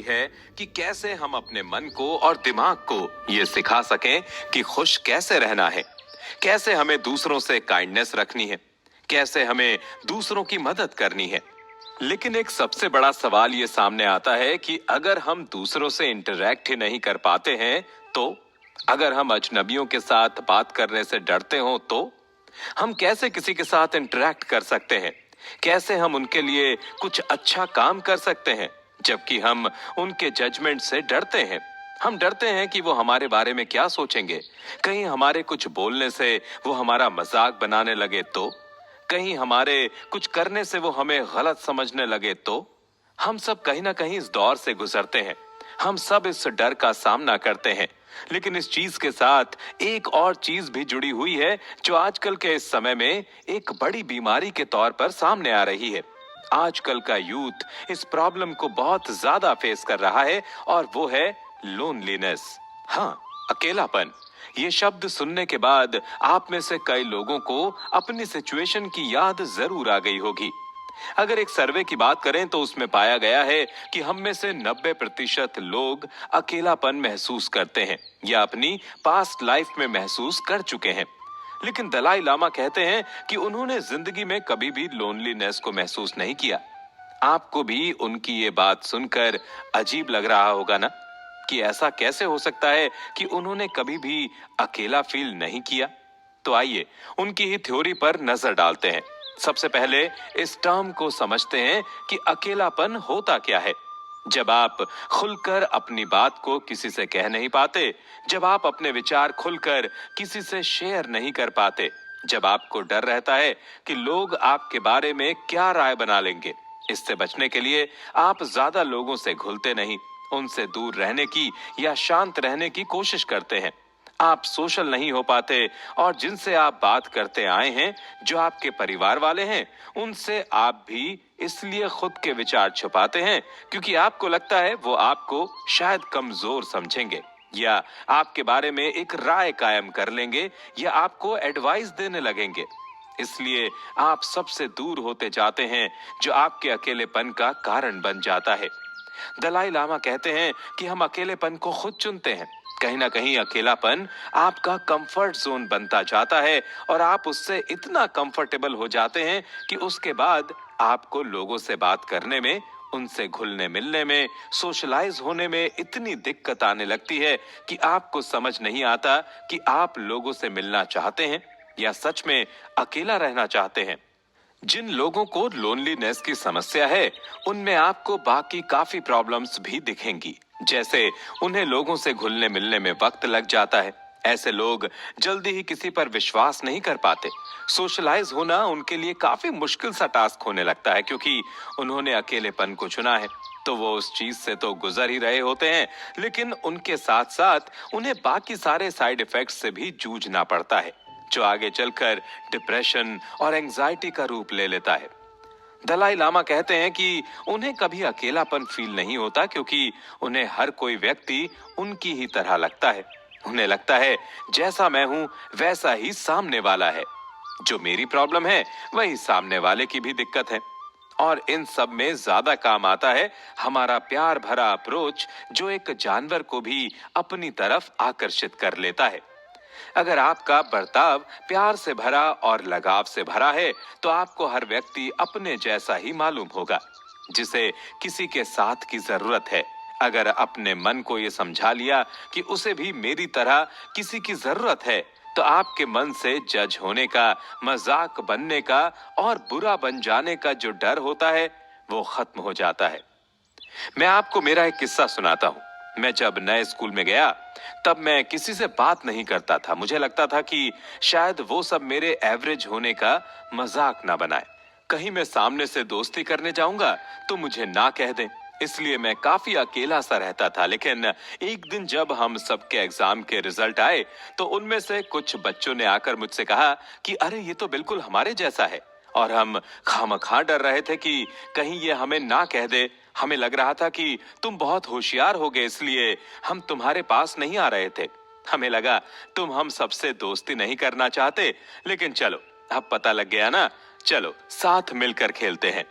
है कि कैसे हम अपने मन को और दिमाग को ये सिखा सकें कि खुश कैसे रहना है, कैसे हमें दूसरों से काइंडनेस रखनी है, कैसे हमें दूसरों की मदद करनी है। लेकिन एक सबसे बड़ा सवाल ये सामने आता है कि अगर हम दूसरों से इंटरेक्ट ही नहीं कर पाते हैं तो, अगर हम अजनबियों के साथ बात करने से डरते हो तो हम कैसे किसी के साथ इंटरेक्ट कर सकते हैं, कैसे हम उनके लिए कुछ अच्छा काम कर सकते हैं जबकि हम उनके जजमेंट से डरते हैं। हम डरते हैं कि वो हमारे बारे में क्या सोचेंगे, कहीं हमारे कुछ बोलने से वो हमारा मजाक बनाने लगे तो, कहीं हमारे कुछ करने से वो हमें गलत समझने लगे तो। हम सब कहीं ना कहीं इस दौर से गुजरते हैं, हम सब इस डर का सामना करते हैं। लेकिन इस चीज के साथ एक और चीज भी जुड़ी हुई है जो आजकल के इस समय में एक बड़ी बीमारी के तौर पर सामने आ रही है। आजकल का यूथ इस प्रॉब्लम को बहुत ज्यादा फेस कर रहा है और वो है लोनलीनेस। हाँ, अकेलापन। ये शब्द सुनने के बाद आप में से कई लोगों को अपनी सिचुएशन की याद जरूर आ गई होगी। अगर एक सर्वे की बात करें तो उसमें पाया गया है कि हम में से 90% लोग अकेलापन महसूस करते हैं या अपनी पास्ट लाइफ में महसूस कर चुके हैं। लेकिन दलाई लामा कहते हैं कि उन्होंने जिंदगी में कभी भी लोनलीनेस को महसूस नहीं किया। आपको भी उनकी ये बात सुनकर अजीब लग रहा होगा ना, कि ऐसा कैसे हो सकता है कि उन्होंने कभी भी अकेला फील नहीं किया। तो आइए उनकी ही थ्योरी पर नजर डालते हैं। सबसे पहले इस टर्म को समझते हैं कि अकेलापन होता क्या है। जब आप खुलकर अपनी बात को किसी से कह नहीं पाते, जब आप अपने विचार खुलकर किसी से शेयर नहीं कर पाते, जब आपको डर रहता है कि लोग आपके बारे में क्या राय बना लेंगे, इससे बचने के लिए आप ज्यादा लोगों से घुलते नहीं, उनसे दूर रहने की या शांत रहने की कोशिश करते हैं। आप सोशल नहीं हो पाते और जिनसे आप बात करते आए हैं, जो आपके परिवार वाले हैं, उनसे आप भी इसलिए खुद के विचार छुपाते हैं क्योंकि आपको लगता है वो आपको शायद कमजोर समझेंगे या आपके बारे में एक राय कायम कर लेंगे या आपको एडवाइस देने लगेंगे। इसलिए आप सबसे दूर होते जाते हैं, जो आपके अकेलेपन का कारण बन जाता है। दलाई लामा कहते हैं कि हम अकेलेपन को खुद चुनते हैं। कहीं ना कहीं अकेलापन आपका कंफर्ट जोन बनता जाता है और आप उससे इतना कंफर्टेबल हो जाते हैं कि उसके बाद आपको लोगों से बात करने में, उनसे घुलने मिलने में, सोशलाइज होने में इतनी दिक्कत आने लगती है कि आपको समझ नहीं आता कि आप लोगों से मिलना चाहते हैं या सच में अकेला रहना चाहते हैं। जिन लोगों को लोनलीनेस की समस्या है, उनमें आपको बाकी काफी प्रॉब्लम्स भी दिखेंगी, जैसे उन्हें लोगों से घुलने मिलने में वक्त लग जाता है। ऐसे लोग जल्दी ही किसी पर विश्वास नहीं कर पाते। सोशलाइज होना उनके लिए काफी मुश्किल सा टास्क होने लगता है क्योंकि उन्होंने अकेलेपन को चुना है, तो वो उस चीज से तो गुजर ही रहे होते हैं, लेकिन उनके साथ साथ उन्हें बाकी सारे साइड इफेक्ट्स से भी जूझना पड़ता है, जो आगे चलकर डिप्रेशन और एंजाइटी का रूप ले लेता है। दलाई लामा कहते हैं कि उन्हें कभी अकेलापन फील नहीं होता क्योंकि उन्हें हर कोई व्यक्ति उनकी ही तरह लगता है। उन्हें लगता है जैसा मैं हूं वैसा ही सामने वाला है, जो मेरी प्रॉब्लम है वही सामने वाले की भी दिक्कत है। और इन सब में ज्यादा काम आता है हमारा प्यार भरा अप्रोच, जो एक जानवर को भी अपनी तरफ आकर्षित कर लेता है। अगर आपका बर्ताव प्यार से भरा और लगाव से भरा है तो आपको हर व्यक्ति अपने जैसा ही मालूम होगा, जिसे किसी के साथ की जरूरत है। अगर अपने मन को ये समझा लिया कि उसे भी मेरी तरह किसी की जरूरत है, तो आपके मन से जज होने का, मजाक बनने का और बुरा बन जाने का जो डर होता है वो खत्म हो जाता है। मैं आपको मेरा एक किस्सा सुनाता हूँ। मैं जब नए स्कूल में गया तब मैं किसी से बात नहीं करता था। मुझे लगता था कि शायद वो सब मेरे एवरेज होने का मजाक ना बनाए, कहीं मैं सामने से दोस्ती करने जाऊंगा तो मुझे ना कह दें, इसलिए मैं काफी अकेला सा रहता था। लेकिन एक दिन जब हम सबके एग्जाम के रिजल्ट आए तो उनमें से कुछ बच्चों ने आकर मुझसे कहा कि अरे ये तो बिल्कुल हमारे जैसा है, और हम खामखा डर रहे थे कि कहीं ये हमें ना कह दे। हमें लग रहा था कि तुम बहुत होशियार हो गए, इसलिए हम तुम्हारे पास नहीं आ रहे थे। हमें लगा तुम हम सबसे दोस्ती नहीं करना चाहते, लेकिन चलो अब पता लग गया ना, चलो साथ मिलकर खेलते हैं।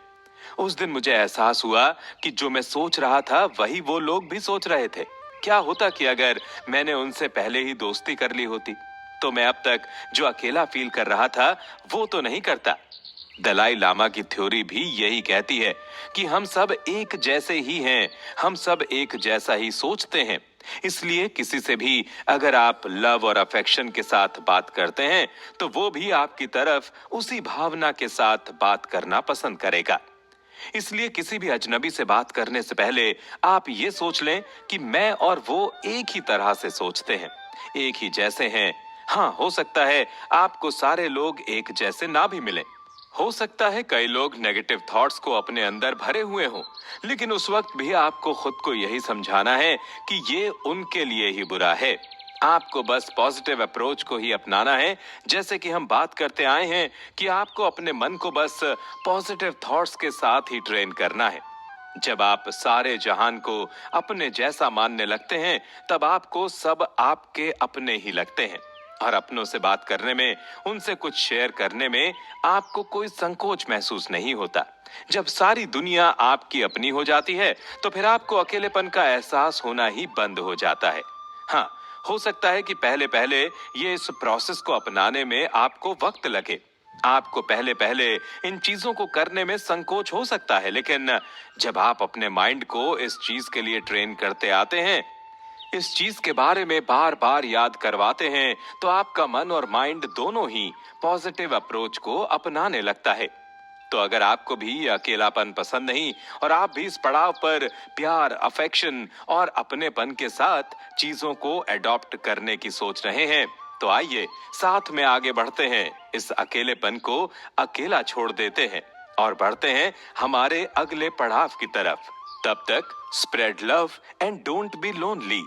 उस दिन मुझे एहसास हुआ कि जो मैं सोच रहा था वही वो लोग भी सोच रहे थे। क्या होता कि अगर मैंने उनसे पहले ही दोस्ती कर ली होती, तो मैं अब तक जो अकेला फील कर रहा था वो तो नहीं करता। दलाई लामा की थ्योरी भी यही कहती है कि हम सब एक जैसे ही हैं, हम सब एक जैसा ही सोचते हैं। इसलिए किसी से भी अगर आप लव और अफेक्शन के साथ बात करते हैं, तो वो भी आपकी तरफ उसी भावना के साथ बात करना पसंद करेगा। इसलिए किसी भी अजनबी से बात करने से पहले आप ये सोच लें कि मैं और वो एक ही तरह से सोचते हैं, एक ही जैसे हैं। हाँ, हो सकता है आपको सारे लोग एक जैसे ना भी मिलें। हो सकता है कई लोग नेगेटिव थॉट्स को अपने अंदर भरे हुए हों, लेकिन उस वक्त भी आपको खुद को यही समझाना है कि ये उनके लिए ही बुरा है। आपको बस पॉजिटिव अप्रोच को ही अपनाना है। जैसे कि हम बात करते आए हैं कि आपको अपने मन को बस पॉजिटिव थॉट्स के साथ ही ट्रेन करना है। जब आप सारे जहान को अपने जैसा मानने लगते हैं, तब आपको सब आपके अपने ही लगते हैं, और अपनों से बात करने में, उनसे कुछ शेयर करने में आपको कोई संकोच महसूस नहीं होता। जब सारी दुनिया आपकी अपनी हो जाती है, तो फिर आपको अकेलेपन का एहसास होना ही बंद हो जाता है। हाँ, हो सकता है कि पहले पहले ये इस प्रोसेस को अपनाने में आपको वक्त लगे। आपको पहले पहले इन चीजों को करने में संकोच हो सकता है, लेकिन जब आप अपने माइंड को इस चीज के लिए ट्रेन करते आते हैं, इस चीज के बारे में बार बार याद करवाते हैं, तो आपका मन और माइंड दोनों ही पॉजिटिव अप्रोच को अपनाने लगता है। तो अगर आपको भी अकेलापन पसंद नहीं और आप भी इस पड़ाव पर प्यार, अफेक्शन और अपनेपन के साथ चीजों को एडॉप्ट करने की सोच रहे हैं, तो आइए साथ में आगे बढ़ते हैं। इस अकेलेपन को अकेला छोड़ देते हैं और बढ़ते हैं हमारे अगले पड़ाव की तरफ। तब तक spread love and don't be lonely.